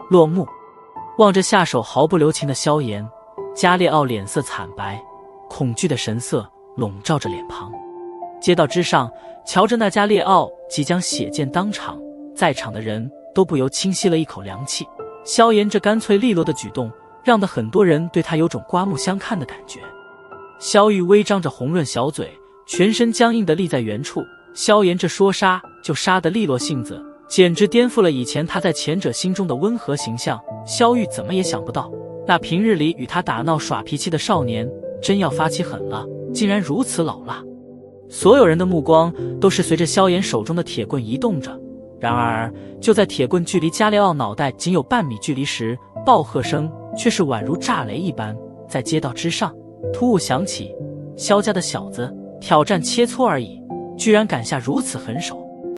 落幕。望着下手毫不留情的萧炎，加列奥脸色惨白，恐惧的神色笼罩着脸庞。街道之上，瞧着那加列奥即将血溅当场，在场的人都不由轻吸了一口凉气。萧炎这干脆利落的举动，让得很多人对他有种刮目相看的感觉。萧玉微张着红润小嘴，全身僵硬地立在原处。萧炎这说杀就杀的利落性子，简直颠覆了以前他在前者心中的温和形象。萧玉怎么也想不到，那平日里与他打闹耍脾气的少年，真要发起狠了，竟然如此老辣。所有人的目光都是随着萧炎手中的铁棍移动着。然而就在铁棍距离加列奥脑袋仅有半米距离时，暴喝声却是宛如炸雷一般在街道之上突兀响起。萧家的小子挑战切磋而已，居然敢下如此狠手。